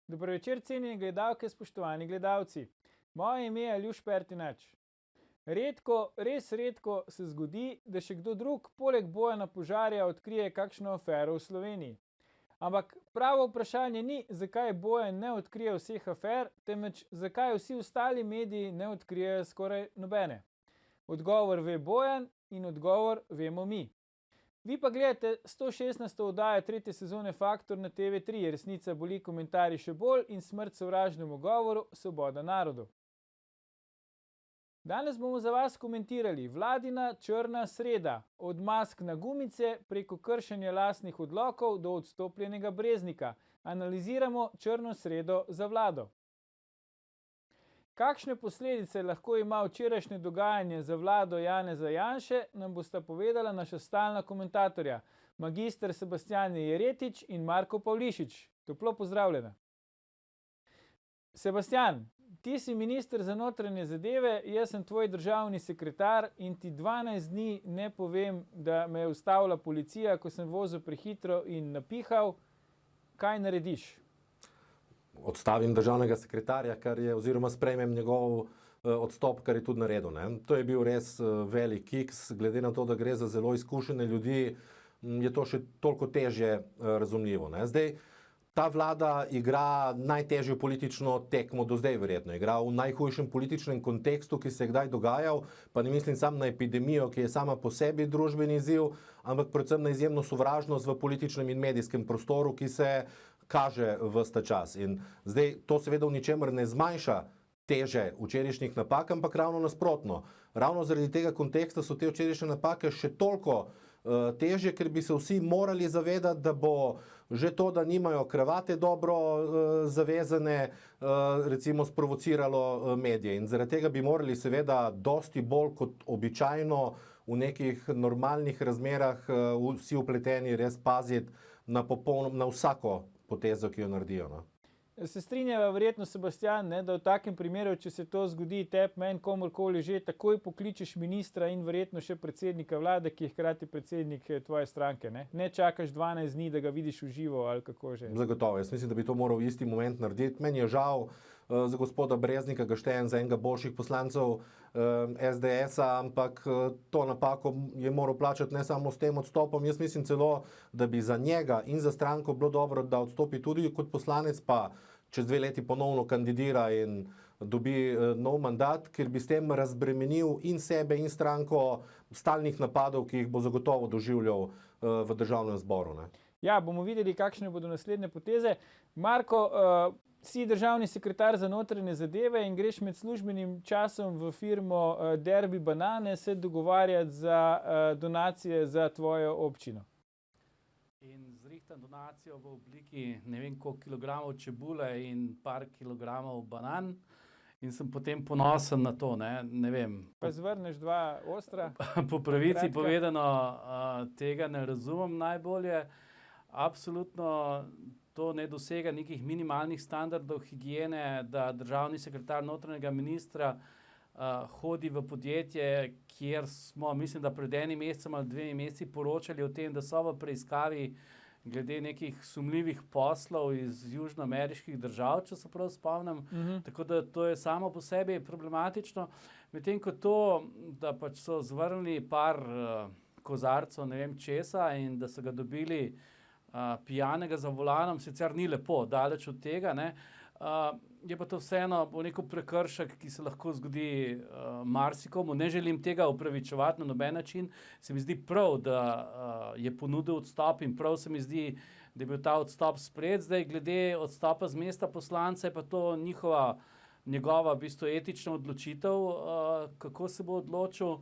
Dobro večer, cenjeni gledalke, spoštovani gledalci. Moje ime je Aljuš Pertinač. Redko, res redko se zgodi, da še kdo drug poleg Bojana Požarja odkrije kakšno afero v Sloveniji. Ampak pravo vprašanje ni, zakaj Bojan ne odkrije vseh afer, temveč zakaj vsi ostali mediji ne odkrijejo skoraj nobene. Odgovor ve Bojan in odgovor vemo mi. Vi pa gledate 116. oddajo 3. sezone Faktor na TV3, Resnica boli, komentarji še bolj in Smrt sovražnemu govoru, svoboda narodu. Danes bomo za vas komentirali vladina črna sreda, od mask na gumice preko kršenja lastnih odlokov do odstopljenega Breznika. Analiziramo črno sredo za vlado. Kakšne posledice lahko ima včerajšnje dogajanje za vlado Janeza Janše, nam bosta povedala naša stalna komentatorja, magister Sebastijan Jeretič in Marko Pavlišič. Toplo pozdravljena. Sebastijan, ti si minister za notranje zadeve, jaz sem tvoj državni sekretar in ti 12 dni ne povem, da me je ustavila policija, ko sem vozil prehitro in napihal. Kaj narediš? Odstavim državnega sekretarja, oziroma sprejmem njegov odstop, kar je tudi naredil. Ne? To je bil res velik kiks, glede na to, da gre za zelo izkušene ljudi, je to še toliko težje razumljivo. Ne? Zdaj, ta vlada igra najtežjo politično tekmo do zdaj verjetno. Igra v najhujšem političnem kontekstu, ki se je kdaj dogajal, pa ne mislim samo na epidemijo, ki je sama po sebi družbeni izziv, ampak predvsem na izjemno sovražnost v političnem in medijskem prostoru, ki se kaže ves ta čas. In zdaj to seveda v ničemer ne zmanjša teže včerajšnjih napak, ampak ravno nasprotno. Ravno zaradi tega konteksta so te včerajšnje napake še toliko težje, ker bi se vsi morali zavedati, da bo že to, da nimajo kravate dobro zavezane, recimo sprovociralo medije. In zaradi tega bi morali seveda dosti bolj kot običajno v nekih normalnih razmerah vsi vpleteni res paziti na vsako potezo, ki jo naredijo. No? Se strinjava verjetno, Sebastijan, ne, da v takem primeru, če se to zgodi tebi, meni, komorkoli že, takoj pokličeš ministra in verjetno še predsednika vlade, ki je hkrati predsednik tvoje stranke. Ne čakaš 12 dni, da ga vidiš v živo ali kako že. Zagotovo, jaz mislim, da bi to moral v isti moment narediti. Meni je žal za gospoda Breznika, ga štejem za enega boljših poslancev SDS-a, ampak to napako je moral plačati ne samo s tem odstopom. Jaz mislim celo, da bi za njega in za stranko bilo dobro, da odstopi tudi kot poslanec, pa čez 2 leti ponovno kandidira in dobi nov mandat, ker bi s tem razbremenil in sebe in stranko stalnih napadov, ki jih bo zagotovo doživljal v državnem zboru. Ne? Ja, bomo videli, kakšne bodo naslednje poteze. Marko, si državni sekretar za notranje zadeve in greš med službenim časom v firmo Derby Banane se dogovarjati za donacije za tvojo občino. In zrihtam donacijo v obliki ne vem koliko kilogramov čebule in par kilogramov banan in sem potem ponosen na to, ne vem. Pa zvrneš 2 ostra? Po pravici povedano tega ne razumem najbolje. Absolutno to ne dosega nekih minimalnih standardov higiene, da državni sekretar notranjega ministra hodi v podjetje, kjer smo, mislim, da pred 1 mesecem ali 2 meseci poročali o tem, da so v preiskavi glede nekih sumljivih poslov iz južnoameriških držav, če se prav spomnim. Tako da to je samo po sebi problematično. Medtem ko to, da pač so zvrnili par kozarcev ne vem česa in da so ga dobili pijanega za volanom, sicer ni lepo, daleč od tega, ne. Je pa to vseeno neko prekršek, ki se lahko zgodi marsikomu. Ne želim tega opravičevati na noben način. Se mi zdi prav, da je ponudil odstop in prav se mi zdi, da je bil ta odstop sprejet. Zdaj, glede odstopa z mesta poslanca, je pa to njegova v bistvu etična odločitev, kako se bo odločil.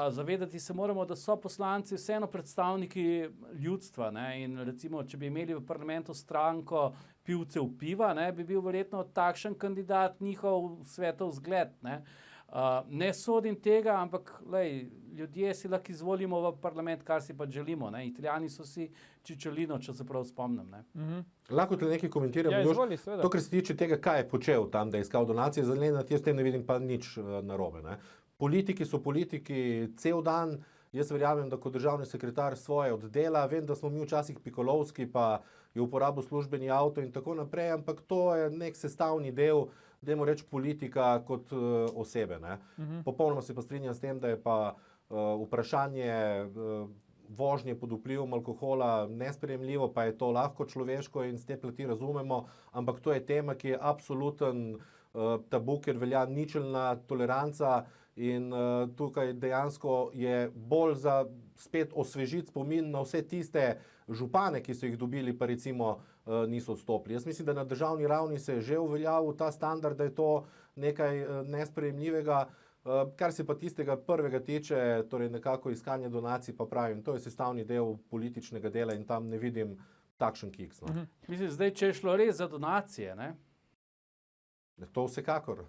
Zavedati se moramo, da so poslanci vseeno predstavniki ljudstva, ne? In recimo, če bi imeli v parlamentu stranko pivcev piva, ne, bi bil verjetno takšen kandidat njihov svetov zgled. Ne sodim tega, ampak ljudje si lahko izvolimo v parlament, kar si pa želimo. Ne? Italijani so si čičolino, če se prav spomnim. Ne? Lahko te nekaj komentiram. Ja, izvoli, seveda. To, kar se tiče tega, kaj je počel tam, da je iskal donacije za Lenart, jaz tem ne vidim pa nič narobe. Ne? Politiki so politiki cel dan. Jaz verjamem, da kot državni sekretar svoje oddela, vem, da smo mi včasih pikolovski, pa je uporabil službeni avto in tako naprej, ampak to je nek sestavni del, dajmo reči, politika kot osebe. Ne. Popolnoma se pa strinjam s tem, da je pa vprašanje vožnje pod vplivom alkohola nesprejemljivo, pa je to lahko človeško in z te plati razumemo, ampak to je tema, ki je absoluten tabu, ker velja ničelna toleranca in tukaj dejansko je bolj za spet osvežiti spomin na vse tiste župane, ki so jih dobili, pa recimo niso odstopili. Jaz mislim, da na državni ravni se je že uveljavil ta standard, da je to nekaj nesprejemljivega. Kar se pa tistega prvega tiče, torej nekako iskanje donacij, pa pravim, to je sestavni del političnega dela in tam ne vidim takšen kiks. No. Mislim, zdaj, če je šlo res za donacije, ne? To vsekakor.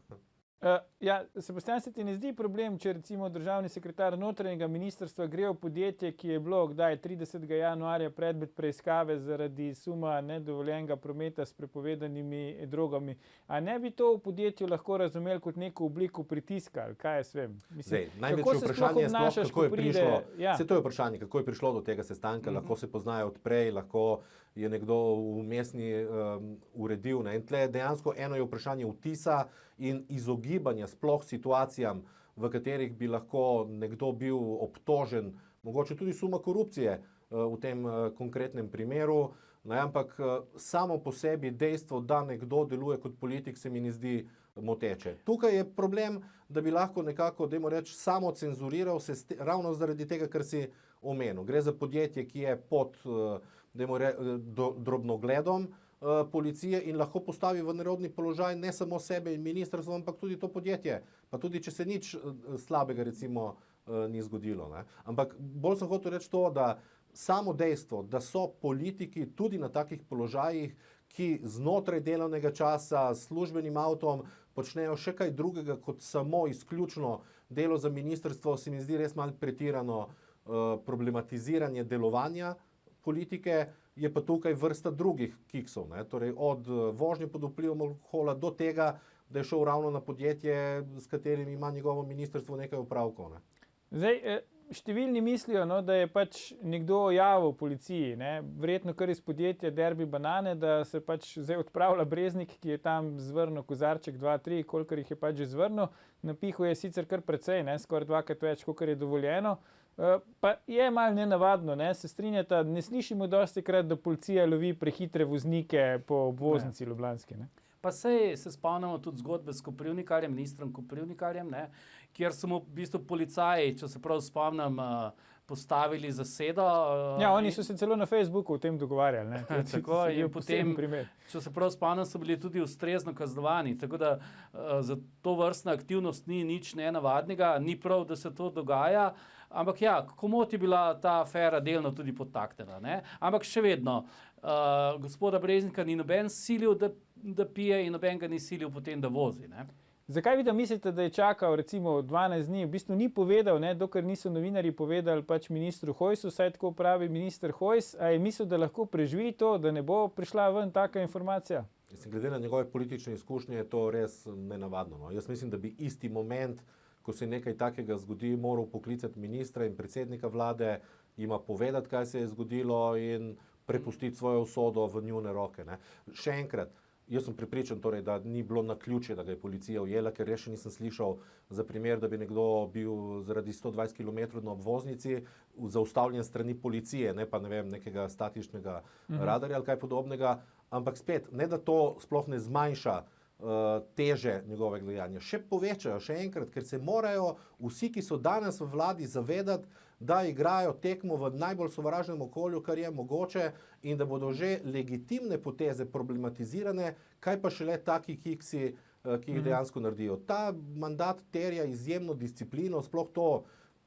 Ja, Sebastian, se ti ne zdi problem, če recimo državni sekretar notranjega ministrstva gre v podjetje, ki je bilo kdaj 30. januarja predmet preiskave zaradi suma nedovoljenega prometa s prepovedanimi drogami. A ne bi to v podjetju lahko razumeli kot neko obliko pritiska, ali kaj jaz vem? Mislim, največje vprašanje je sploh, kako je prišlo. Ja. To je vprašanje, kako je prišlo do tega sestanka. Lahko se poznajo odprej, lahko je nekdo vmesni uredil. Ne? In tle dejansko eno je vprašanje vtisa in izogibanja sploh situacijam, v katerih bi lahko nekdo bil obtožen, mogoče tudi suma korupcije v tem konkretnem primeru, ne? Ampak samo po sebi dejstvo, da nekdo deluje kot politik, se mi ne zdi moteče. Tukaj je problem, da bi lahko nekako, dajmo reči, samo cenzuriral se ravno zaradi tega, kar si omenil. Gre za podjetje, ki je pod drobnogledom policije in lahko postavi v nerodni položaj ne samo sebe in ministrstvo, ampak tudi to podjetje. Pa tudi, če se nič slabega recimo ni zgodilo. Ne? Ampak bolj sem hotel reči to, da samo dejstvo, da so politiki tudi na takih položajih, ki znotraj delovnega časa s službenim avtom počnejo še kaj drugega kot samo izključno delo za ministrstvo, se mi zdi res malo pretirano problematiziranje delovanja politike, je pa tukaj vrsta drugih kiksov. Ne? Torej od vožnje pod vplivom alkohola do tega, da je šel ravno na podjetje, s katerim ima njegovo ministrstvo nekaj opravkov. Ne? Zdaj, številni mislijo, no, da je pač nekdo javil policiji, ne? Verjetno kar iz podjetja Derby Banane, da se pač zdaj odpravlja Breznik, ki je tam zvrnil kozarček 2-3, kolikor jih je pač že zvrnil. Napihuje sicer kar precej, ne? Skoraj dvakrat več, kolikor je dovoljeno. Pa je malo nenavadno, ne? Se strinjata, ne slišimo dostikrat, da policija lovi prehitre voznike po obvoznici Ljubljanski. Ne? Pa se spomnimo tudi zgodbe s Koprivnikarjem, ministrom Koprivnikarjem, ne, kjer so mu v bistvu policaji, če se prav spomnim, postavili zasedo. Ja, oni so se celo na Facebooku o tem dogovarjali. Ne? Tako je potem, če se prav spomnim, so bili tudi ustrezno kaznovani. Tako da za to vrstna aktivnost ni nič nenavadnega, ni prav, da se to dogaja. Ampak ja, komot je bila ta afera delno tudi podtaknjena. Ne? Ampak še vedno, gospoda Breznika ni noben silil, da pije in noben ga ni silil potem, da vozi. Ne? Zakaj vi da mislite, da je čakal recimo 12 dni, v bistvu ni povedal, ne, dokler niso novinarji povedali pač ministru Hojsu, saj tako pravi minister Hojs, a je mislil, da lahko preživi to, da ne bo prišla ven taka informacija? Glede na njegove politične izkušnje je to res nenavadno. No. Jaz mislim, da bi isti moment, ko se nekaj takega zgodi, moral poklicati ministra in predsednika vlade, jima povedati, kaj se je zgodilo in prepustiti svojo usodo v njune roke. Ne. Še enkrat, jaz sem prepričan, torej, da ni bilo naključje, da ga je policija ujela, ker res še nisem slišal za primer, da bi nekdo bil zaradi 120 km na obvoznici zaustavljen strani policije, ne pa ne vem, nekega statičnega radarja ali kaj podobnega. Ampak spet, ne da to sploh ne zmanjša teže njegovega dejanja. Še povečajo, še enkrat, ker se morajo vsi, ki so danes v vladi, zavedati, da igrajo tekmo v najbolj sovražnem okolju, kar je mogoče, in da bodo že legitimne poteze problematizirane, kaj pa šele taki kiksi, ki jih dejansko naredijo. Ta mandat terja izjemno disciplino, sploh to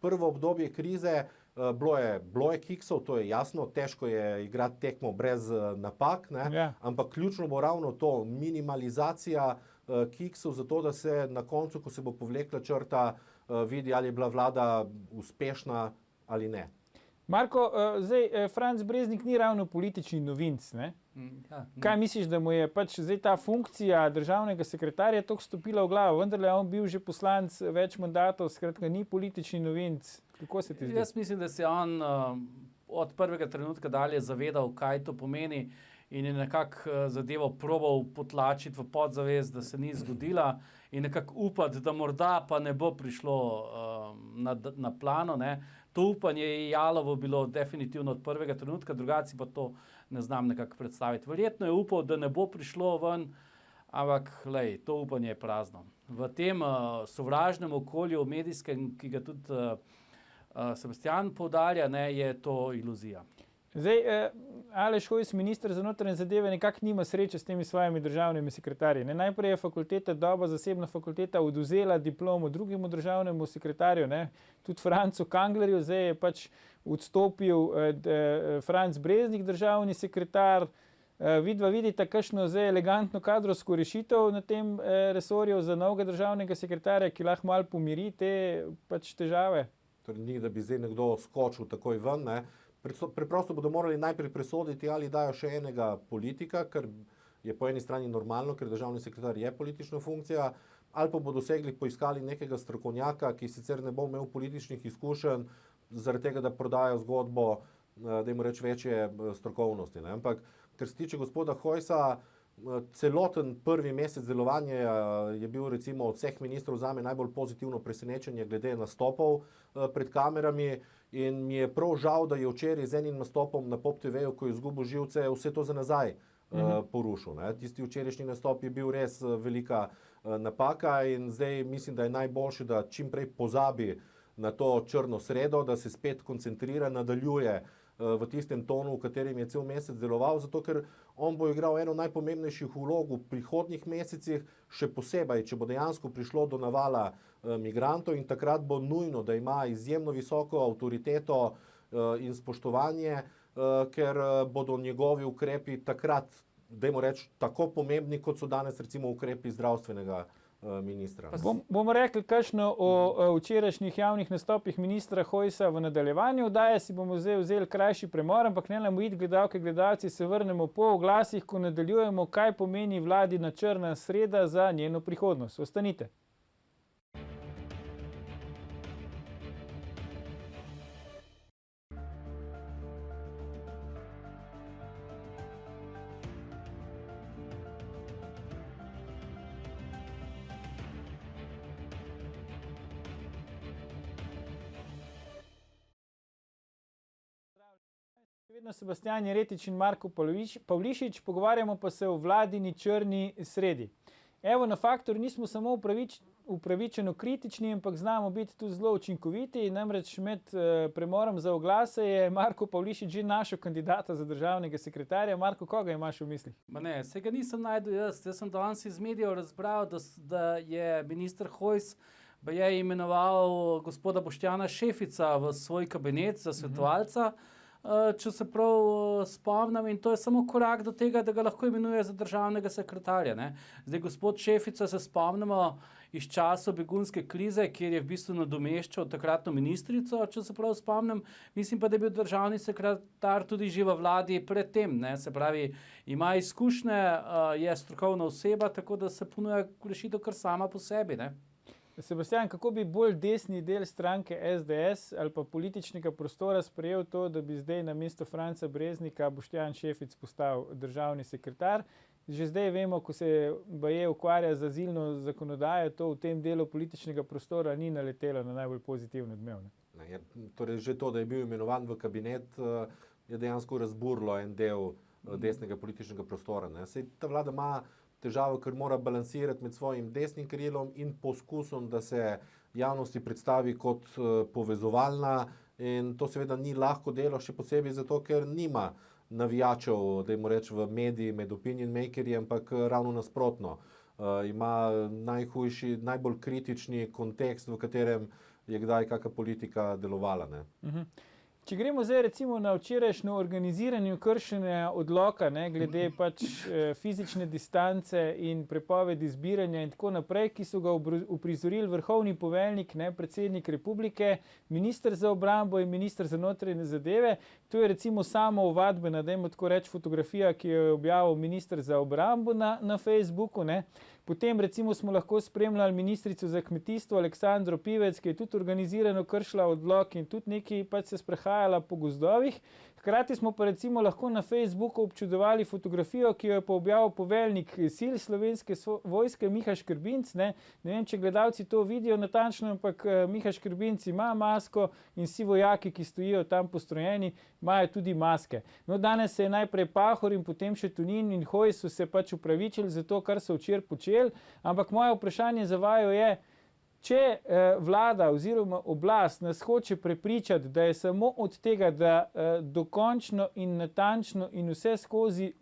prvo obdobje krize, bilo je kiksov, to je jasno, težko je igrati tekmo brez napak, ne? Ja. Ampak ključno bo ravno to, minimalizacija kiksov, zato da se na koncu, ko se bo povlekla črta, vidi, ali je bila vlada uspešna ali ne. Marko, zdaj Franc Breznik ni ravno politični novinec, ne? Ja, Kaj misliš, da mu je pač zdaj ta funkcija državnega sekretarja toliko stopila v glavo? Vendarle je on bil že poslanec več mandatov, skratka ni politični novinec. Kako se ti zdi? Jaz mislim, da se je on od prvega trenutka dalje zavedal, kaj to pomeni in je nekako zadevo probal potlačiti v podzavest, da se ni zgodila in nekako upati, da morda pa ne bo prišlo na plano, ne. To upanje je jalovo bilo definitivno od prvega trenutka, drugače pa to ne znam nekako predstaviti. Verjetno je upal, da ne bo prišlo ven, ampak lej, to upanje je prazno. V tem sovražnem okolju medijskem, ki ga tudi Sebastian poudarja, ne, je to iluzija. Zdaj, Aleš Hojs, minister za notranje zadeve, nekako nima sreče s temi svojimi državnimi sekretarji. Ne? Najprej je fakulteta Doba, zasebna fakulteta, odvzela diplomo drugemu državnemu sekretarju, ne? Tudi Francu Kanglerju, zdaj je pač odstopil Franc Breznik, državni sekretar. Vidva vidita kakšno zdaj elegantno kadrovsko rešitev na tem resorju za novega državnega sekretarja, ki lahko malo pomiri te pač težave? Torej, ni, da bi zdaj nekdo skočil takoj ven, ne. Preprosto bodo morali najprej presoditi, ali dajo še enega politika, kar je po eni strani normalno, ker državni sekretar je politična funkcija, ali pa bodo poiskali nekega strokovnjaka, ki sicer ne bo imel političnih izkušenj, zaradi tega, da prodajo zgodbo, dajmo reči, večje strokovnosti, ne. Ampak, ker se tiče gospoda Hojsa, celoten prvi mesec delovanja je bil recimo od vseh ministrov zame najbolj pozitivno presenečenje glede nastopov pred kamerami in mi je prav žal, da je včeraj z enim nastopom na Pop TV-ju, ko je izgubil živce, vse to za nazaj porušil. Ne. Tisti včerajšnji nastop je bil res velika napaka in zdaj mislim, da je najboljše, da čim prej pozabi na to črno sredo, da se spet koncentrira, nadaljuje v tistem tonu, v katerem je cel mesec deloval, zato ker on bo igral eno najpomembnejših vlog v prihodnjih mesecih, še posebej, če bo dejansko prišlo do navala migrantov in takrat bo nujno, da ima izjemno visoko avtoriteto in spoštovanje, ker bodo njegovi ukrepi takrat, dajmo reči, tako pomembni, kot so danes recimo ukrepi zdravstvenega ministra. Bomo rekli kakšno o včerajšnjih javnih nastopih ministra Hojsa v nadaljevanju oddaje, si bomo zdaj vzeli krajši premor, ampak ne nam uiti, gledalke, gledalci, se vrnemo po oglasih, ko nadaljujemo, kaj pomeni vladina črna sreda za njeno prihodnost. Ostanite. Vedno Sebastian Jeretič in Marko Pavlišič, pogovarjamo pa se o vladini črni sredi. Evo, na Faktor nismo samo upravičeno kritični, ampak znamo biti tudi zelo učinkoviti. Namreč med premorom za oglase je Marko Pavlišič že našel kandidata za državnega sekretarja. Marko, koga imaš v mislih? Ne, se ga nisem našel jaz. Jaz sem danes iz medijev razbral, da je minister Hojs imenoval gospoda Boštjana Šefica v svoj kabinet za svetovalca. Če se prav spomnim, in to je samo korak do tega, da ga lahko imenuje za državnega sekretarja. Ne. Zdaj, gospod Šefica se spomnimo iz časov begunske krize, kjer je v bistvu nadomeščal takratno ministrico, če se prav spomnim. Mislim pa, da je bil državni sekretar tudi že v vladi predtem. Ne. Se pravi, ima izkušnje, je strokovna oseba, tako da se ponuja rešitev kar sama po sebi. Ne. Sebastian, kako bi bolj desni del stranke SDS ali pa političnega prostora sprejel to, da bi zdaj na mesto Franca Breznika Boštjan Šefic postal državni sekretar? Že zdaj vemo, ko se baje ukvarja z azilno zakonodajo, to v tem delu političnega prostora ni naletelo na najbolj pozitivno odmev. Torej, že to, da je bil imenovan v kabinet, je dejansko razburilo en del desnega političnega prostora. Ne. Sej ta vlada ima težavo, ker mora balansirati med svojim desnim krilom in poskusom, da se javnosti predstavi kot povezovalna, in to seveda ni lahko delo, še posebej zato, ker nima navijačev, dajmo reči, v mediji med opinion makerji, ampak ravno nasprotno. Ima najhujši, najbolj kritični kontekst, v katerem je kdaj kakšna politika delovala. Ne. Če gremo zdaj recimo na včerajšnjo organiziranje kršenja odloka, ne, glede pač fizične distance in prepovedi zbiranja in tako naprej, ki so ga uprizorili vrhovni poveljnik, ne, predsednik republike, minister za obrambo in minister za notranje zadeve. To je recimo samo ovadbena, dajmo tako reči, fotografija, ki jo je objavil minister za obrambo na Facebooku. Ne. Potem recimo smo lahko spremljali ministrico za kmetijstvo Aleksandro Pivec, ki je tudi organizirano kršila odlok in tudi nekaj pač se sprehajala po gozdovih. Hkrati smo pa recimo lahko na Facebooku občudovali fotografijo, ki jo je pa objavil poveljnik sil Slovenske vojske Miha Škrbinc. Ne vem, če gledalci to vidijo natančno, ampak Miha Škrbinc ima masko in vsi vojaki, ki stojijo tam postrojeni, imajo tudi maske. No, danes se je najprej Pahor in potem še Tonin in Hojs so se pač upravičili za to, kar so včeraj počeli, ampak moje vprašanje za vaju je, če vlada oziroma oblast nas hoče prepričati, da je samo od tega, da dokončno in natančno in vse skozi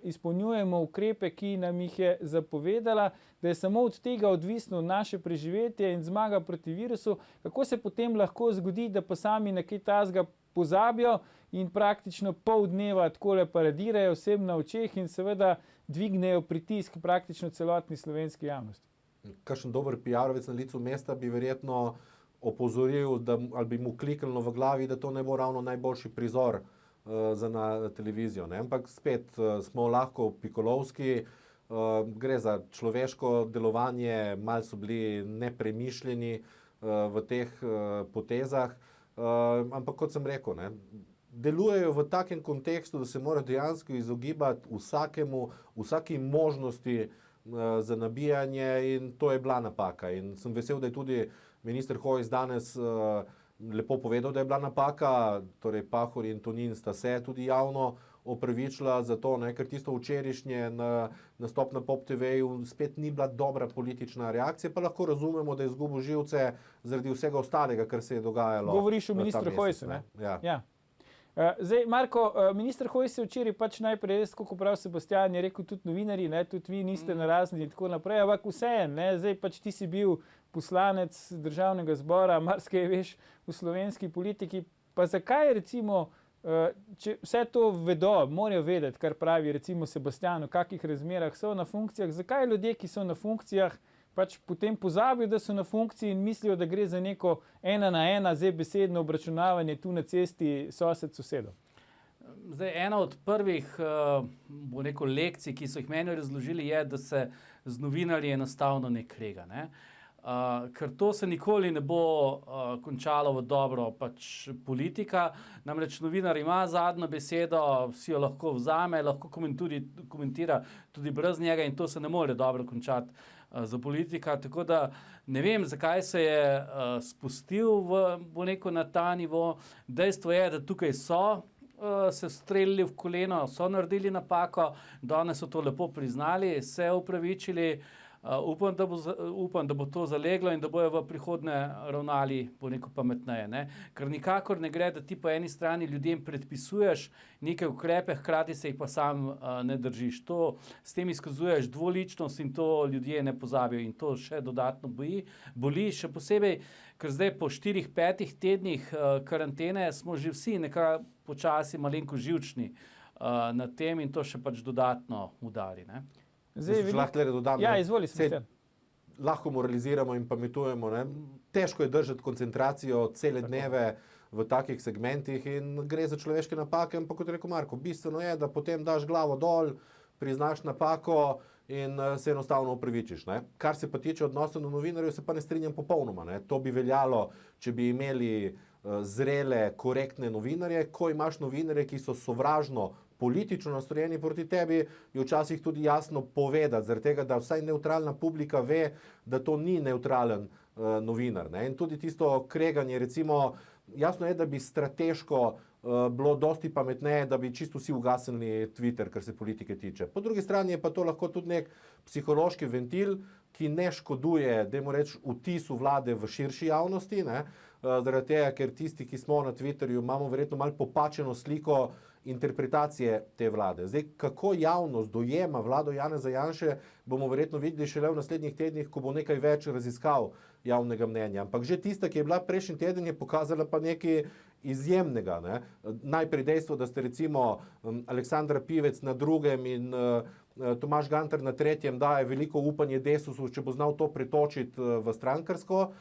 izpolnjujemo ukrepe, ki nam jih je zapovedala, da je samo od tega odvisno naše preživetje in zmaga proti virusu, kako se potem lahko zgodi, da pa sami na kaj takega pozabijo in praktično pol dneva takole paradirajo vsem na očeh in seveda dvignejo pritisk praktično celotni slovenski javnosti. Kakšen dober PR-ovec na licu mesta bi verjetno opozoril, ali bi mu kliknilo v glavi, da to ne bo ravno najboljši prizor za na televizijo. Ne? Ampak spet smo lahko pikolovski, gre za človeško delovanje, malo so bili nepremišljeni v teh potezah, ampak kot sem rekel, ne, delujejo v takem kontekstu, da se mora dejansko izogibati vsaki možnosti za nabijanje in to je bila napaka. In sem vesel, da je tudi minister Hojs danes lepo povedal, da je bila napaka, torej Pahor in Tonin sta se tudi javno opravičila za to, ne, ker tisto včerajšnje nastop na Pop TV-ju spet ni bila dobra politična reakcija, pa lahko razumemo, da je izgubil živce zaradi vsega ostalega, kar se je dogajalo. Govoriš o ministru Hojsu, ne? Ja. Zdaj, Marko, minister Hojs je včeraj pač najprej, kot prav Sebastian je rekel, tudi novinarji, ne, tudi vi niste narazni in tako naprej, ampak vseeno, ne, zdaj pač ti si bil poslanec državnega zbora, marsikaj veš v slovenski politiki, pa zakaj recimo, če vse to vedo, morajo vedeti, kar pravi recimo Sebastian, v kakih razmerah so na funkcijah, zakaj ljudje, ki so na funkcijah, pač potem pozabijo, da so na funkciji in mislijo, da gre za neko 1-na-1 zdaj besedno obračunavanje tu na cesti sosed sosedov. Zdaj, ena od prvih lekcij, ki so jih meni razložili, je, da se z novinarji enostavno ne krega. Ne? Ker to se nikoli ne bo končalo v dobro pač politika. Namreč novinar ima zadnjo besedo, vsi jo lahko vzame, lahko komentira tudi brez njega in to se ne more dobro končati za politika. Tako da ne vem, zakaj se je spustil na ta nivo. Dejstvo je, da tukaj so se streljali v koleno, so naredili napako, danes so to lepo priznali, se upravičili. Upam, da bo to zaleglo in da bojo v prihodnje ravnali pametneje. Ne? Ker nikakor ne gre, da ti po eni strani ljudem predpisuješ neke ukrepe, hkrati se jih pa sam ne držiš. S tem izkazuješ dvoličnost in to ljudje ne pozabijo in to še dodatno boli. Še posebej, ker zdaj po 4-5 tednih karantene smo že vsi nekako počasi malenko živčni na tem in to še pač dodatno udari. Ne? Lahko le dodam, izvoli, lahko moraliziramo in pametujemo. Ne? Težko je držati koncentracijo cele dneve v takih segmentih in gre za človeške napake, ampak kot je rekel Marko, bistveno je, da potem daš glavo dol, priznaš napako in se enostavno opravičiš. Ne? Kar se pa tiče odnosa do novinarjev, se pa ne strinjam popolnoma. Ne? To bi veljalo, če bi imeli zrele, korektne novinarje. Ko imaš novinarje, ki so sovražno politično nastrojeni proti tebi, je včasih tudi jasno povedati, zaradi tega, da vsaj neutralna publika ve, da to ni neutralen novinar. Ne? In tudi tisto kreganje, recimo, jasno je, da bi strateško bilo dosti pametneje, da bi čisto vsi ugasnili Twitter, kar se politike tiče. Po drugi strani je pa to lahko tudi nek psihološki ventil, ki ne škoduje, dajmo reči, vtisu vlade v širši javnosti, ne? Zaradi tega, ker tisti, ki smo na Twitterju, imamo verjetno malo popačeno sliko interpretacije te vlade. Zdaj, kako javnost dojema vlado Janeza Janše, bomo verjetno videli šele v naslednjih tednih, ko bo nekaj več raziskav javnega mnenja. Ampak že tista, ki je bila prejšnji teden, je pokazala pa nekaj izjemnega. Ne? Najprej dejstvo, da ste recimo Aleksandra Pivec na drugem in Tomaž Gantar na tretjem daje veliko upanje Desusu, če bo znal to pretočiti v strankarsko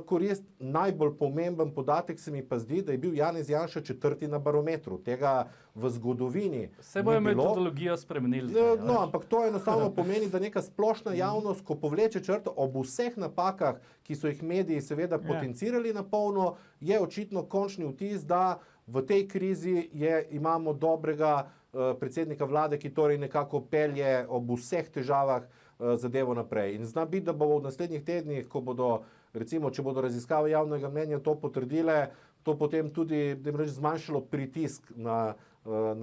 korist. Najbolj pomemben podatek se mi pa zdi, da je bil Janez Janša 4. na barometru. Tega v zgodovini se bojo metodologijo spremenili. No, ampak to enostavno pomeni, da neka splošna javnost, ko povleče črto ob vseh napakah, ki so jih mediji seveda potencirali na polno, je očitno končni vtis, da v tej krizi imamo dobrega predsednika vlade, ki torej nekako pelje ob vseh težavah zadevo naprej. In zna biti, da bo v naslednjih tednih, ko bodo, recimo, če bodo raziskave javnega mnenja to potrdile, to potem tudi zmanjšalo pritisk na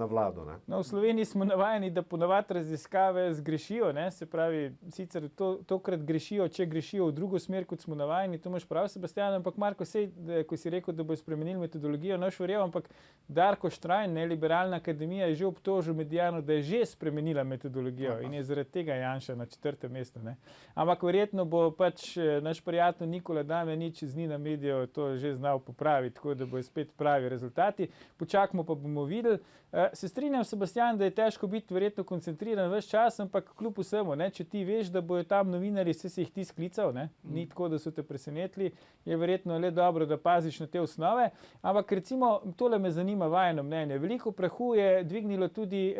vlado. Ne? No, v Sloveniji smo navajeni, da ponavadi raziskave zgrešijo, ne? Se pravi, sicer tokrat grešijo, če grešijo v drugo smer, kot smo navajeni, to imaš prav, Sebastian, ampak Marko, ko si rekel, da bo spremenili metodologijo, naš verjel, ampak Darko Štrajn, Liberalna akademija, je že obtožil Mediano, da je že spremenila metodologijo in je zaradi tega Janša na 4. mestu. Ne? Ampak verjetno bo pač naš prijatelj Nikola Damjanić iz Nina Medijev to že znal popraviti, tako da bo spet pravi rezultati. Počakamo pa bomo videli. Se strinjam, Sebastian, da je težko biti verjetno koncentriran ves čas, ampak kljub vsemu, če ti veš, da bojo tam novinarji, se si jih ti sklical, ni tako, da so te presenetili, je verjetno le dobro, da paziš na te osnove. Ampak recimo, tole me zanima vajino mnenje. Veliko prahu je dvignilo tudi,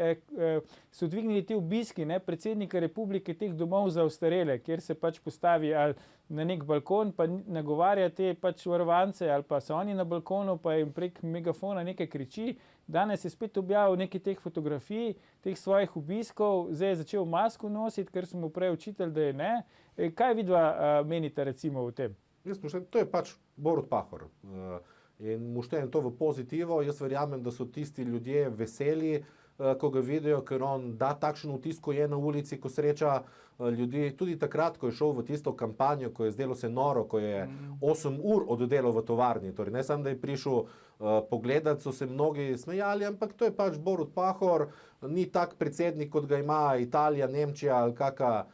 so dvignili ti obiski predsednika republike teh domov za ostarele, kjer se pač postavi ali na nek balkon, pa nagovarja te pač varovance, ali pa so oni na balkonu, pa jim prek megafona nekaj kriči. Danes je spet objavil nekaj teh fotografij, teh svojih obiskov, zdaj je začel masko nositi, ker smo mu prej učitelj, da je ne. Kaj vidva menite recimo o tem? To je pač Borut Pahor. In mu štejem to v pozitivo. Jaz verjamem, da so tisti ljudje veseli, ko ga vidijo, ker on da takšen vtis, ko je na ulici, ko sreča ljudi. Tudi takrat, ko je šel v tisto kampanjo, ko je zdelo se noro, ko je 8 ur oddelal v tovarni. Torej, ne samo, da je prišel pogledati, so se mnogi smejali, ampak to je pač Borut Pahor, ni tak predsednik, kot ga ima Italija, Nemčija ali kakšna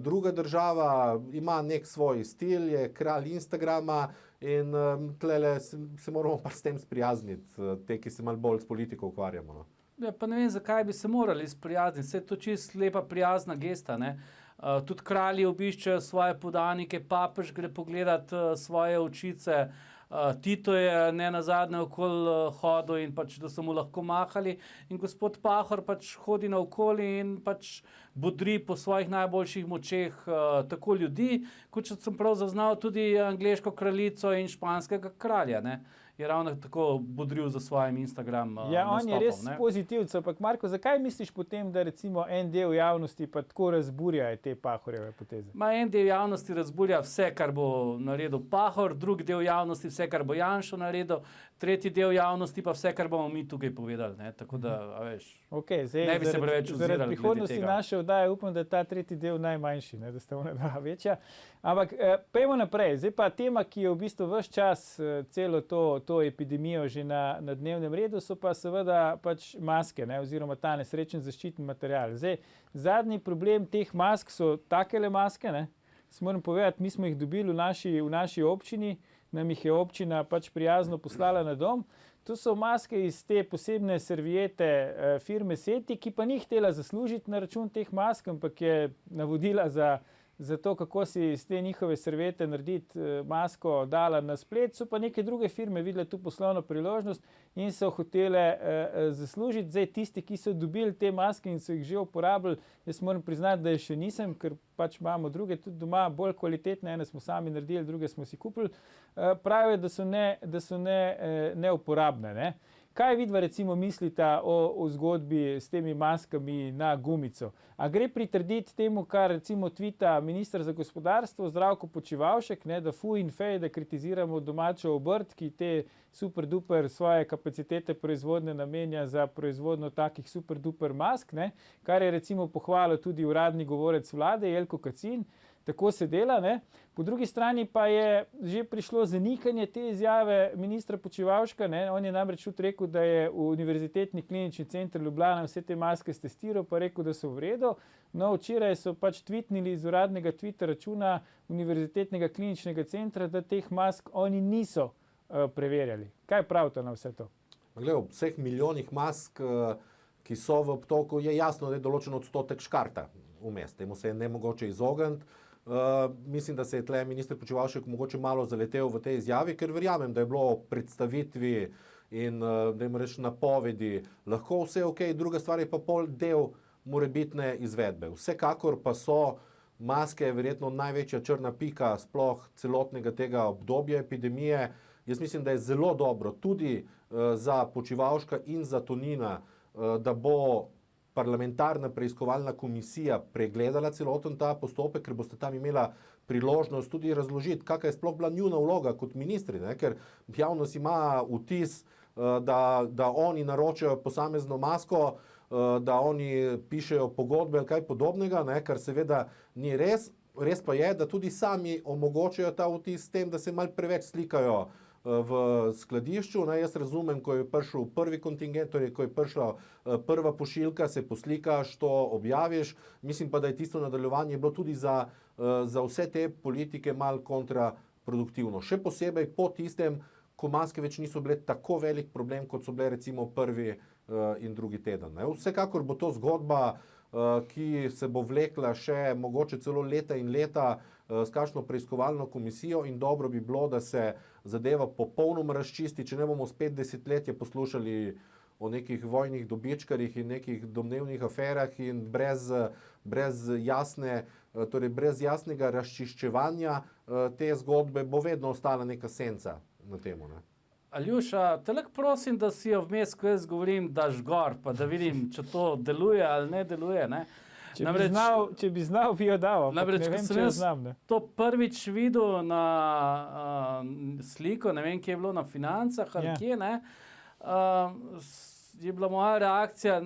druga država, ima nek svoj stil, je kralj Instagrama in tlele se moramo pa s tem sprijazniti, te, ki se malo bolj s politiko ukvarjamo. Ja, pa ne vem, zakaj bi se morali sprijazniti, se je to čisto lepa prijazna gesta, ne. Tudi kralji obiščejo svoje podanike, papež gre pogledat svoje očice, Tito je ne nazadnje okoli hodil in pač, da so mu lahko mahali, in gospod Pahor pač hodi naokoli in pač bodri po svojih najboljših močeh tako ljudi, kot sem prav zaznal tudi angleško kraljico in španskega kralja, ne. Je ravno tako bodril za svojim Instagram nastopom. Ja, on je res pozitivc, ampak Marko, zakaj misliš potem, da recimo en del javnosti pa tako razburja te Pahorjeve poteze? En del javnosti razburja vse, kar bo naredil Pahor, drugi del javnosti vse, kar bo Janša naredil, tretji del javnosti pa vse, kar bomo mi tukaj povedali, ne, tako da, a veš, ne bi se preveč ozirali glede tega. Zaradi prihodnosti naše oddaje upam, da je ta tretji del najmanjši, da sta ona dva večja. Ampak pojmo naprej, zdaj pa tema, ki je v bistvu ves čas celo to epidemijo že na dnevnem redu, so pa seveda pač maske, oziroma ta nesrečen zaščitni material. Zdaj, zadnji problem teh mask so takele maske, se moram povedati, mi smo jih dobili v naši občini, nam jih je občina pač prijazno poslala na dom. To so maske iz te posebne serviete firme Seti, ki pa ni htela zaslužiti na račun teh mask, ampak je navodila za to, kako si iz te njihove serviete narediti masko dala na splet, so pa neke druge firme videle tu poslovno priložnost in so hotele zaslužiti. Zdaj tisti, ki so dobili te maske in so jih že uporabili, jaz moram priznati, da je še nisem, ker pač imamo druge tudi doma, bolj kvalitetne, ene smo sami naredili, druge smo si kupili, pravijo, da so neuporabne, ne. Kaj vidva recimo mislita o zgodbi s temi maskami na gumico? A gre pritrditi temu, kar recimo tvita minister za gospodarstvo Zdravko Počivalšek, da fuj in fej, da kritiziramo domačo obrt, ki te super duper svoje kapacitete proizvodne namenja za proizvodno takih super duper mask, kar je recimo pohvalil tudi uradni govorec vlade Jelko Kacin. Tako se dela, Po drugi strani pa je že prišlo zanikanje te izjave ministra Počivalška, On je namreč tudi rekel, da je v Univerzitetni klinični center Ljubljana vse te maske stestiral, pa rekel, da so v redu. No, včeraj so pač tvitnili iz uradnega Twitter računa Univerzitetnega kliničnega centra, da teh mask oni niso preverjali. Kaj pravite na vse to? Glej, ob vseh milijonih mask, ki so v obtoku, je jasno, da je določen odstotek škarta vmes. Temu se je nemogoče izogniti. Mislim, da se je tle minister Počivalšek mogoče malo zaletel v tej izjavi, ker verjamem, da je bilo predstavitvi in da jim reči napovedi lahko vse ok, druga stvar je pa pol del morebitne izvedbe. Vsekakor pa so maske verjetno največja črna pika sploh celotnega tega obdobja epidemije. Jaz mislim, da je zelo dobro tudi za Počivalška in za Tonina, da bo parlamentarna preiskovalna komisija pregledala celoten ta postopek, ker boste tam imela priložnost tudi razložiti, kakšna je sploh bila njuna vloga kot ministri, ne? Ker javnost ima vtis, da oni naročajo posamezno masko, da oni pišejo pogodbe ali kaj podobnega, ne? Kar seveda ni res. Res pa je, da tudi sami omogočajo ta vtis s tem, da se malo preveč slikajo v skladišču. Ne, jaz razumem, ko je prišel prvi kontingent, torej ko je prišla prva pošiljka, se poslikaš, to objaviš. Mislim pa, da je tisto nadaljevanje bilo tudi za vse te politike malo kontraproduktivno. Še posebej po tistem, ko maske več niso bile tako velik problem, kot so bile recimo prvi in drugi teden. Ne. Vsekakor bo to zgodba, ki se bo vlekla še mogoče celo leta in leta s kakšno preiskovalno komisijo in dobro bi bilo, da se zadeva popolnoma razčisti, če ne bomo spet desetletje poslušali o nekih vojnih dobičkarjih in nekih domnevnih aferah in brez jasnega razčiščevanja te zgodbe bo vedno ostala neka senca na temu. Ne? Aljuša, te lahko prosim, da si jo vmes, ko jaz govorim, daš gor, pa da vidim, če to deluje ali ne deluje. Ne? Če bi znal, bi jo dal. Namreč, ne vem, če če znam. Ne. To prvič videl na sliko, ne vem, kje je bilo na Financah ali kje, ne, je bila moja reakcija,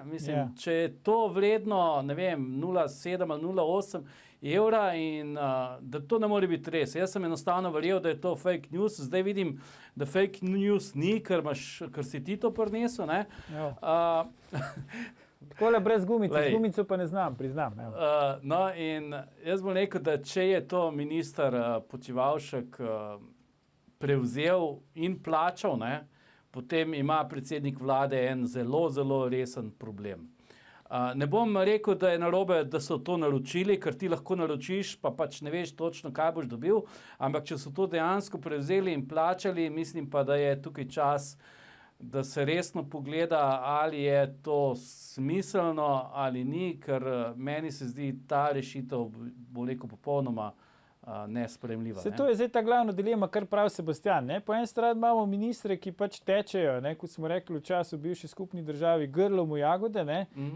Mislim, če je to vredno, ne vem, 0,7 ali 0,8 evra in da to ne more biti res. Jaz sem enostavno verjel, da je to fake news. Zdaj vidim, da fake news ni, ker si ti to prinesel. Takole brez gumice, z gumico pa ne znam, priznam. No in jaz bom rekel, da če je to minister Počivalšek prevzel in plačal, potem ima predsednik vlade en zelo, zelo resen problem. Ne bom rekel, da je narobe, da so to naročili, ker ti lahko naročiš, pa pač ne veš točno, kaj boš dobil, ampak če so to dejansko prevzeli in plačali, mislim pa, da je tukaj čas, da se resno pogleda, ali je to smiselno ali ni, ker meni se zdi ta rešitev, bom rekel, popolnoma nesprejemljiva. To je zdaj ta glavna dilema, kar pravi Sebastian. Ne? Po eni strani imamo ministre, ki pač tečejo, kot smo rekli v času bivši skupni državi, grlom v jagode.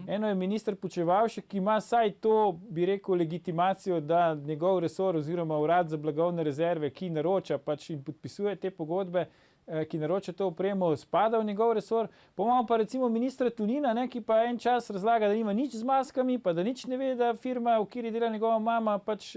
Eno je minister Počivalšek, ki ima saj to, bi rekel, legitimacijo, da njegov resor oziroma urad za blagovne rezerve, ki naroča pač in podpisuje te pogodbe, ki naroča to opremo, spada v njegov resor. Imamo pa recimo ministra Tonina, ki pa en čas razlaga, da nima nič z maskami, pa da nič ne ve, da firma, v kateri dela njegova mama, pač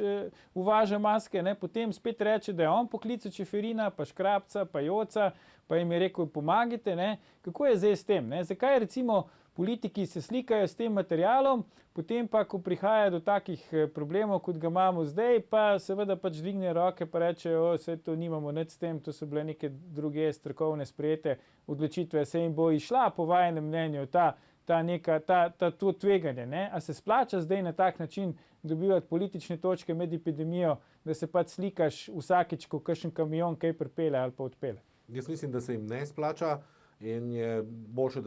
uvaža maske. Potem spet reče, da je on poklical Čeferina, pa Škrabca, pa Joca, pa jim je rekel, pomagajte. Kako je zdaj s tem? Zakaj recimo politiki se slikajo s tem materialom, potem pa, ko prihaja do takih problemov, kot ga imamo zdaj, pa seveda pač dvigne roke pa rečejo, vse to nimamo nič s tem, to so bile neke druge strokovne sprejete odločitve, se jim bo išla po vajenem mnenju to tveganje. A se splača zdaj na tak način dobivati politične točke med epidemijo, da se pač slikaš vsakič, ko kakšen kamion kaj pripelje ali pa odpelje? Jaz mislim, da se jim ne splača. In je boljše,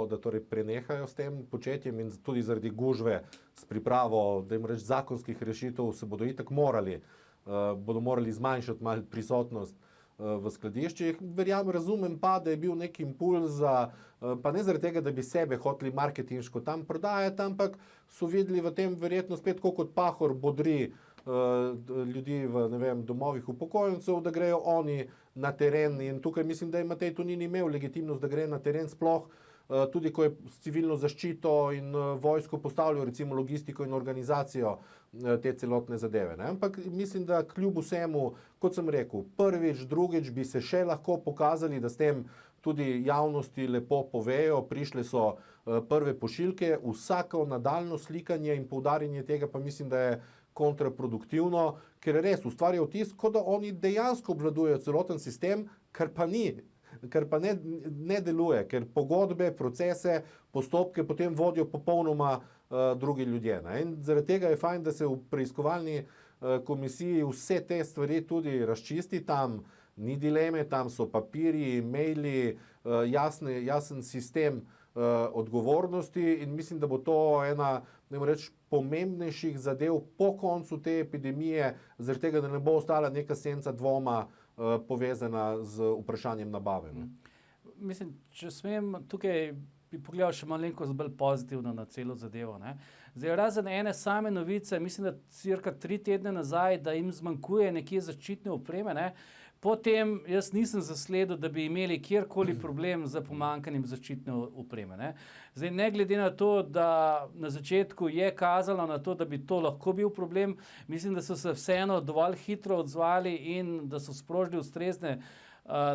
da torej prenehajo s tem početjem in tudi zaradi gužve s pripravo, da jim reč zakonskih rešitev, se bodo itak bodo morali zmanjšati malo prisotnost v skladiščih. Razumem pa, da je bil nek impulz, pa ne zaradi tega, da bi sebe hoteli marketinško tam prodajati, ampak so videli v tem verjetno spet kot Pahor bodri ljudi v domovih upokojencev, da grejo oni na teren in tukaj mislim, da je Matej Tonin imel legitimnost, da gre na teren sploh, tudi ko je s civilno zaščito in vojsko postavljal recimo logistiko in organizacijo te celotne zadeve. Ampak mislim, da kljub vsemu, kot sem rekel, prvič, drugič bi se še lahko pokazali, da s tem tudi javnosti lepo povejo, prišle so prve pošiljke, vsako nadaljnjo slikanje in poudarjanje tega pa mislim, da je kontraproduktivno, ker res ustvarja vtis, kot da oni dejansko obvladujejo celoten sistem, kar pa ne deluje, ker pogodbe, procese, postopke potem vodijo popolnoma drugi ljudje. In zaradi tega je fajn, da se v preiskovalni komisiji vse te stvari tudi razčisti, tam ni dileme, tam so papirji, maili, jasen sistem odgovornosti in mislim, da bo to ena pomembnejših zadev po koncu te epidemije, zaradi tega, da ne bo ostala neka senca dvoma povezana z vprašanjem nabave. Mislim, če smem, tukaj bi pogledal še malenkost bolj pozitivno na celo zadevo. Ne. Zdaj, razen ene same novice, mislim, da cirka 3 tedne nazaj, da jim zmanjkuje nekje zaščitne opreme, ne. Potem jaz nisem zasledil, da bi imeli kjerkoli problem z pomanjkanjem zaščitne opreme. Ne. Zdaj, ne glede na to, da na začetku je kazalo na to, da bi to lahko bil problem, mislim, da so se vseeno dovolj hitro odzvali in da so sprožili ustrezne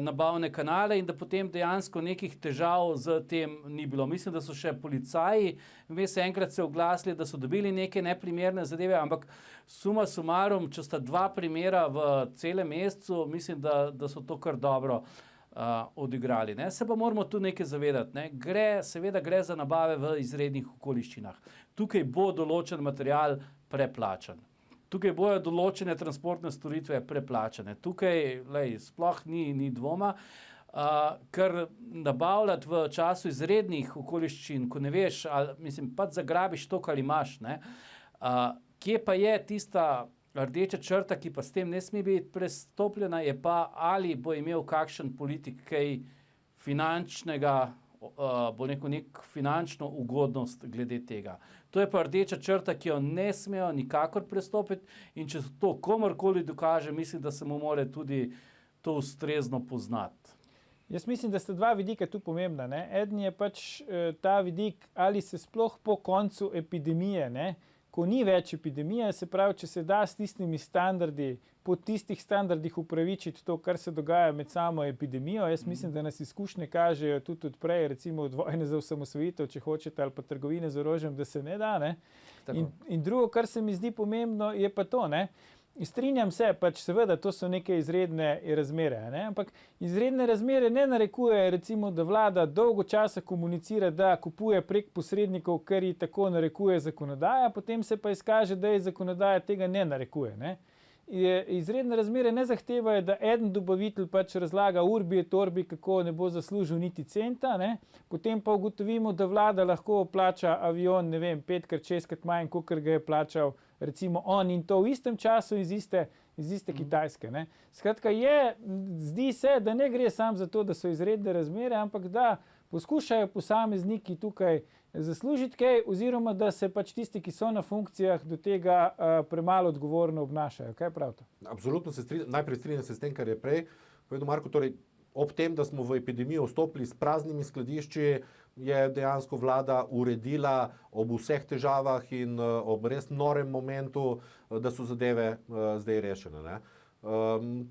nabavne kanale in da potem dejansko nekih težav z tem ni bilo. Mislim, da so še policaji vmes enkrat se oglasili, da so dobili neke neprimerne zadeve, ampak suma sumarum, če sta 2 primera v celem mesecu, mislim, da so to kar dobro odigrali. Ne. Se pa moramo tu nekaj zavedati. Ne. Seveda gre za nabave v izrednih okoliščinah. Tukaj bo določen material preplačan. Tukaj bojo določene transportne storitve preplačane. Tukaj sploh ni dvoma, ker nabavljati v času izrednih okoliščin, ko ne veš, pač zagrabiš to, kar imaš. Ne? Kje pa je tista rdeča črta, ki pa s tem ne sme biti prestopljena, je pa ali bo imel kakšen politik kaj finančnega, bo nek finančno ugodnost glede tega. To je pa rdeča črta, ki jo ne smejo nikakor prestopiti in če to komorkoli dokaže, mislim, da se mu mora tudi to ustrezno poznati. Jaz mislim, da sta 2 vidika tu pomembna. Ne? Eden je pač ta vidik, ali se sploh po koncu epidemije, ne, ko ni več epidemije, se pravi, če se da s tistimi standardi, po tistih standardih upravičiti to, kar se dogaja med samo epidemijo. Jaz mislim, da nas izkušnje kažejo tudi od prej, recimo od vojne za osamosvojitev, če hočete, ali pa trgovine z orožjem, da se ne da. Ne? In drugo, kar se mi zdi pomembno, je pa to, ne? Strinjam se, pač seveda to so neke izredne razmere, ne? Ampak izredne razmere ne narekujejo, recimo, da vlada dolgo časa komunicira, da kupuje prek posrednikov, ker ji tako narekuje zakonodaja, potem se pa izkaže, da je zakonodaja tega ne narekuje. Ne? Izredne razmere ne zahtevajo, da eden dobavitelj pač razlaga urbi et orbi, kako ne bo zaslužil niti centa, ne? Potem pa ugotovimo, da vlada lahko plača avion, ne vem, 5-krat, 6-krat manj, kakor ga je plačal recimo on in to v istem času iz iste Kitajske. Ne? Skratka, zdi se, da ne gre samo za to, da so izredne razmere, ampak da poskušajo posamezniki tukaj zaslužiti kaj, oziroma da se pač tisti, ki so na funkcijah, do tega premalo odgovorno obnašajo. Kaj pravite? Absolutno najprej strinjam se s tem, kar je prej povedal Marko. Torej, ob tem, da smo v epidemijo vstopili s praznimi skladišči, je dejansko vlada uredila ob vseh težavah in ob res norem momentu, da so zadeve zdaj rešene. Ne?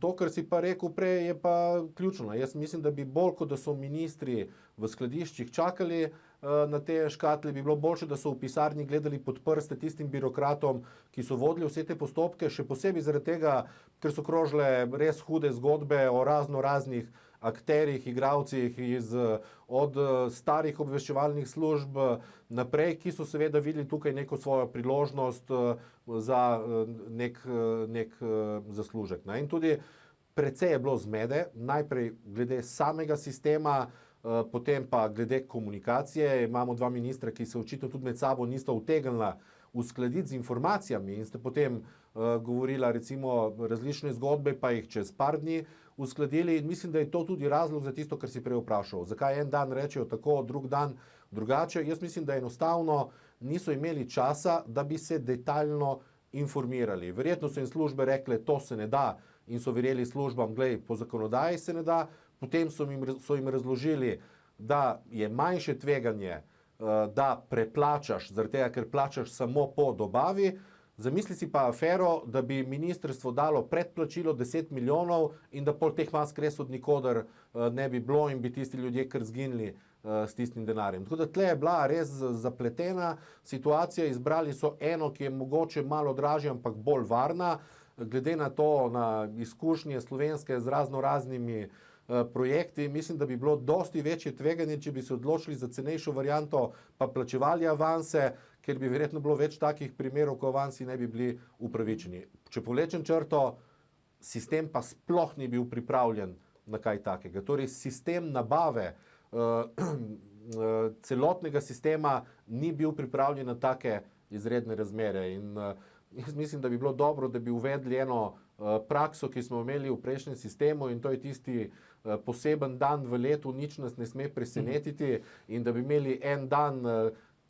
To, kar si pa rekel prej, je pa ključno. Jaz mislim, da bi bolj, kot da so ministri v skladiščih čakali na te škatle, bi bilo boljše, da so v pisarni gledali pod prste tistim birokratom, ki so vodili vse te postopke, še posebej zaradi tega, ker so krožile res hude zgodbe o raznih akterjih, igravcih od starih obveščevalnih služb naprej, ki so seveda videli tukaj neko svojo priložnost za nek zaslužek. Ne? In tudi precej je bilo zmede, najprej glede samega sistema, potem pa glede komunikacije. Imamo 2 ministra, ki se očitno tudi med sabo nista utegnila uskladiti z informacijami in ste potem govorila recimo različne zgodbe, pa jih čez par dni uskladili. In mislim, da je to tudi razlog za tisto, kar si prej vprašal. Zakaj en dan rečejo tako, drug dan drugače? Jaz mislim, da enostavno niso imeli časa, da bi se detaljno informirali. Verjetno so jim službe rekle, to se ne da, in so verjeli službam, glej, po zakonodaji se ne da. Potem so jim razložili, da je manjše tveganje, da preplačaš, zaradi tega, ker plačaš samo po dobavi. Zamisli si pa afero, da bi ministrstvo dalo predplačilo 10 milijonov in da pol teh mask res od nikoder ne bi bilo in bi tisti ljudje kar zginili s tistim denarjem. Tako da tle je bila res zapletena situacija. Izbrali so eno, ki je mogoče malo dražja, ampak bolj varna. Glede na to, na izkušnje slovenske z raznoraznimi projekti, mislim, da bi bilo dosti večje tveganje, če bi se odločili za cenejšo varianto, pa plačevali avanse, ker bi verjetno bilo več takih primerov, ko avansi ne bi bili upravičeni. Če povlečem črto, sistem pa sploh ni bil pripravljen na kaj takega. Torej, sistem nabave celotnega sistema ni bil pripravljen na take izredne razmere. In Jaz mislim, da bi bilo dobro, da bi uvedli eno prakso, ki smo imeli v prejšnjem sistemu, in to je tisti poseben dan v letu, nič nas ne sme presenetiti, in da bi imeli en dan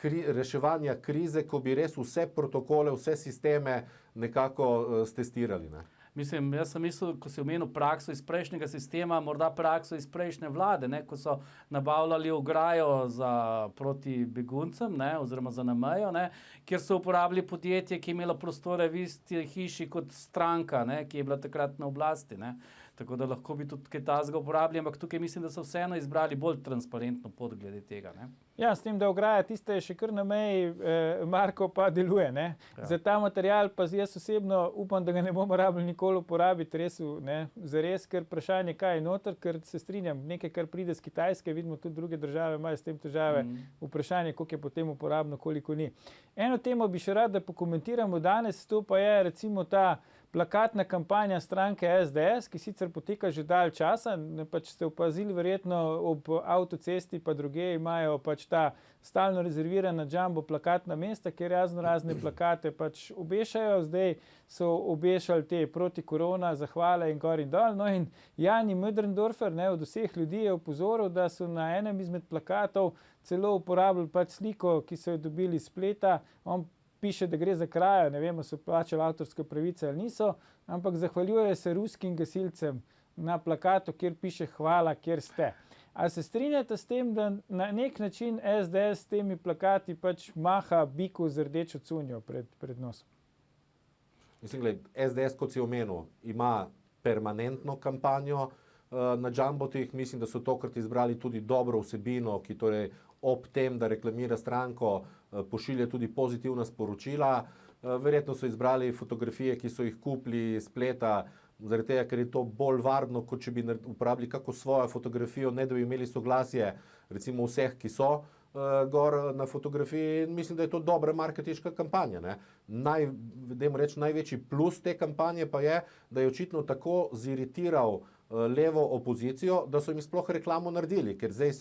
reševanja krize, ko bi res vse protokole, vse sisteme nekako stestirali. Ne? Mislim, jaz sem mislil, ko si omenil prakso iz prejšnjega sistema, morda prakso iz prejšnje vlade, ne, ko so nabavljali ograjo proti beguncem, ne, oziroma za na mejo, ne, kjer so uporabili podjetje, ki je imelo prostore v isti hiši kot stranka, ne, ki je bila takrat na oblasti. Ne. Tako da lahko bi tudi kaj tazga uporabili, ampak tukaj mislim, da so vseeno izbrali bolj transparentno pot glede tega. Ne. Ja, s tem, da ograja tiste je še kar na meji, Marko pa deluje. Ne? Ja. Za ta material pa jaz osebno upam, da ga ne bomo rabili nikoli uporabiti zares, ker vprašanje, kaj je noter, ker se strinjam, nekaj, kar pride z Kitajske, vidimo tudi druge države, imajo s tem težave, vprašanje, koliko je potem uporabno, koliko ni. Eno temo bi še rad, da pokomentiramo danes, to pa je recimo ta plakatna kampanja stranke SDS, ki sicer poteka že dalj časa, pač ste opazili verjetno ob avtocesti pa druge imajo pač ta stalno rezervirana jumbo plakatna mesta, kjer razne plakate pač obešajo, zdaj so obešali te proti korona, zahvale in gor in dol, no in Jani Möderndorfer, od vseh ljudi je opozoril, da so na enem izmed plakatov celo uporabili pač sliko, ki so jo dobili iz spleta, on piše, da gre za krajo, ne vemo, so plačali avtorske pravice ali niso, ampak zahvaljuje se ruskim gasilcem na plakatu, kjer piše hvala, kjer ste. Ali se strinjate s tem, da na nek način SDS s temi plakati pač maha biku z rdečo cunjo pred nosom? Mislim, SDS, kot si omenil, ima permanentno kampanjo na jumbotih. Mislim, da so tokrat izbrali tudi dobro vsebino, ki torej ob tem, da reklamira stranko, pošilja tudi pozitivna sporočila. Verjetno so izbrali fotografije, ki so jih kupili iz spleta, zaradi tega, ker je to bolj varno, kot če bi uporabili kako svojo fotografijo, ne da bi imeli soglasje recimo vseh, ki so gor na fotografiji. Mislim, da je to dobra marketinška kampanja. Ne? Največji plus te kampanje pa je, da je očitno tako ziritiral levo opozicijo, da so jim sploh reklamo naredili, ker zdaj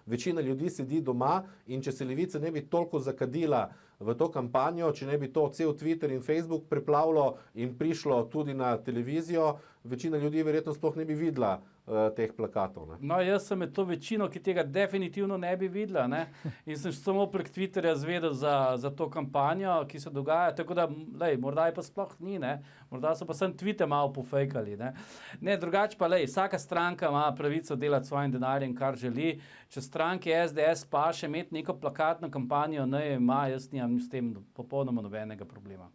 večina ljudi sedi doma in če se Levica ne bi toliko zakadila v to kampanjo, če ne bi to cel Twitter in Facebook preplavilo in prišlo tudi na televizijo, večina ljudi verjetno sploh ne bi videla teh plakatov. Ne? No, jaz sem to večino, ki tega definitivno ne bi videla, ne? In sem samo prek Twitterja zvedel za to kampanjo, ki se dogaja, tako da, morda je pa sploh ni, ne? Morda so pa sem tweete malo pofejkali. Ne, drugače pa, vsaka stranka ima pravico delati s svojim denarjem, kar želi. Če stranke SDS paše imeti neko plakatno kampanjo, jaz nimam s tem popolnoma nobenega problema.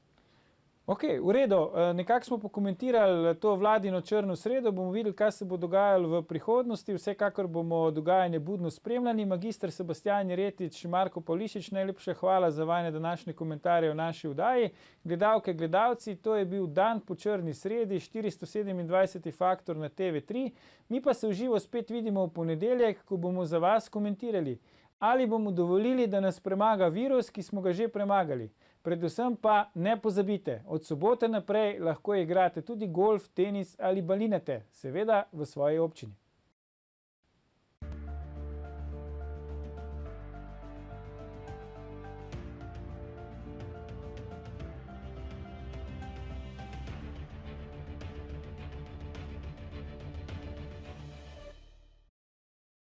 Ok, v redu. Nekako smo pokomentirali to vladino črno sredo, bomo videli, kaj se bo dogajalo v prihodnosti. Vsekakor bomo dogajanje budno spremljali. Magister Sebastijan Jeretič, Marko Pavlišič, najlepša hvala za vajne današnje komentarje v naši oddaji. Gledalke, gledalci, to je bil dan po črni sredi, 427. Faktor na TV3. Mi pa se v živo spet vidimo v ponedeljek, ko bomo za vas komentirali. Ali bomo dovolili, da nas premaga virus, ki smo ga že premagali. Predvsem pa ne pozabite, od sobote naprej lahko igrate tudi golf, tenis ali balinate, seveda v svoji občini.